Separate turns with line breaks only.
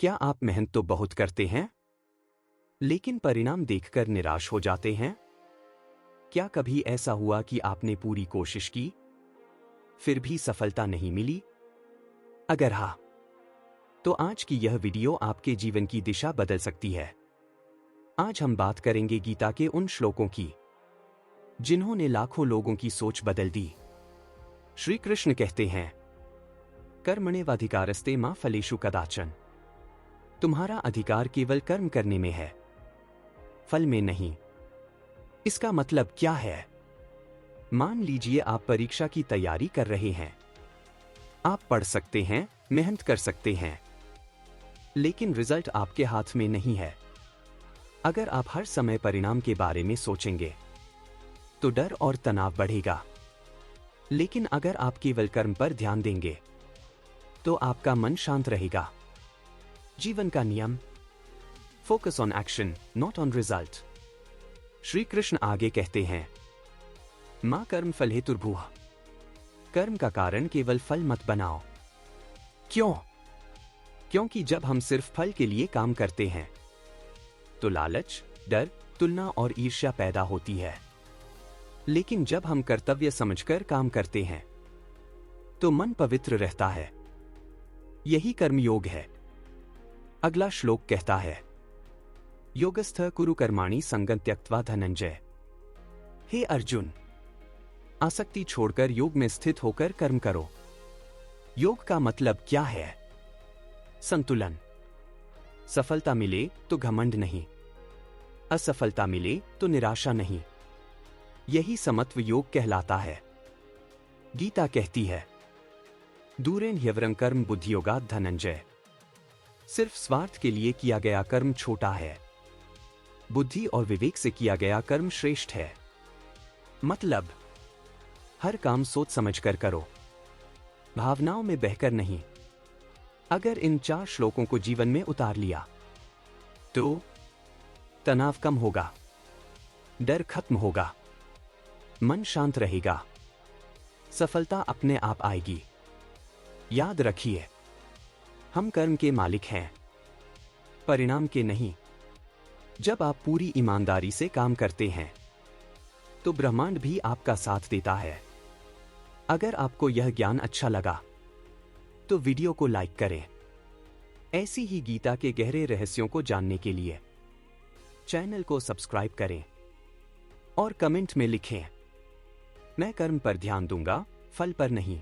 क्या आप मेहनत तो बहुत करते हैं, लेकिन परिणाम देखकर निराश हो जाते हैं? क्या कभी ऐसा हुआ कि आपने पूरी कोशिश की, फिर भी सफलता नहीं मिली? अगर हाँ, तो आज की यह वीडियो आपके जीवन की दिशा बदल सकती है। आज हम बात करेंगे गीता के उन श्लोकों की, जिन्होंने लाखों लोगों की सोच बदल दी। श्री कृष्ण कहते हैं, कर्मण्येवाधिकारस्ते मा फलेषु कदाचन। तुम्हारा अधिकार केवल कर्म करने में है, फल में नहीं। इसका मतलब क्या है? मान लीजिए आप परीक्षा की तैयारी कर रहे हैं। आप पढ़ सकते हैं, मेहनत कर सकते हैं, लेकिन रिजल्ट आपके हाथ में नहीं है। अगर आप हर समय परिणाम के बारे में सोचेंगे, तो डर और तनाव बढ़ेगा। लेकिन अगर आप केवल कर्म पर ध्यान देंगे, तो आपका मन शांत रहेगा। जीवन का नियम, focus on action, not on result. Shri Krishna आगे कहते हैं, मां कर्म फल हेतुर्भुः। कर्म का कारण केवल फल मत बनाओ। क्यों? क्योंकि जब हम सिर्फ फल के लिए काम करते हैं, तो लालच, डर, तुलना और ईर्ष्या पैदा होती है। लेकिन जब हम कर्तव्य समझकर काम करते हैं, तो मन पवित्र रहता है। यही कर्मयोग है। अगला श्लोक कहता है, योगस्थः कुरु कर्माणि संगं त्यक्त्वा धनंजय। हे अर्जुन, आसक्ति छोड़कर योग में स्थित होकर कर्म करो। योग का मतलब क्या है? संतुलन। सफलता मिले तो घमंड नहीं, असफलता मिले तो निराशा नहीं। यही समत्व योग कहलाता है। गीता कहती है, दूरेन ह्यवरं कर्म बुद्धियोगात् धनंजय। सिर्फ स्वार्थ के लिए किया गया कर्म छोटा है, बुद्धि और विवेक से किया गया कर्म श्रेष्ठ है। मतलब, हर काम सोच समझकर करो, भावनाओं में बहकर नहीं। अगर इन 4 श्लोकों को जीवन में उतार लिया, तो तनाव कम होगा, डर खत्म होगा, मन शांत रहेगा, सफलता अपने आप आएगी। याद रखिए, हम कर्म के मालिक हैं, परिणाम के नहीं। जब आप पूरी ईमानदारी से काम करते हैं, तो ब्रह्मांड भी आपका साथ देता है। अगर आपको यह ज्ञान अच्छा लगा, तो वीडियो को लाइक करें। ऐसी ही गीता के गहरे रहस्यों को जानने के लिए चैनल को सब्सक्राइब करें और कमेंट में लिखें, मैं कर्म पर ध्यान दूंगा, फल पर नहीं।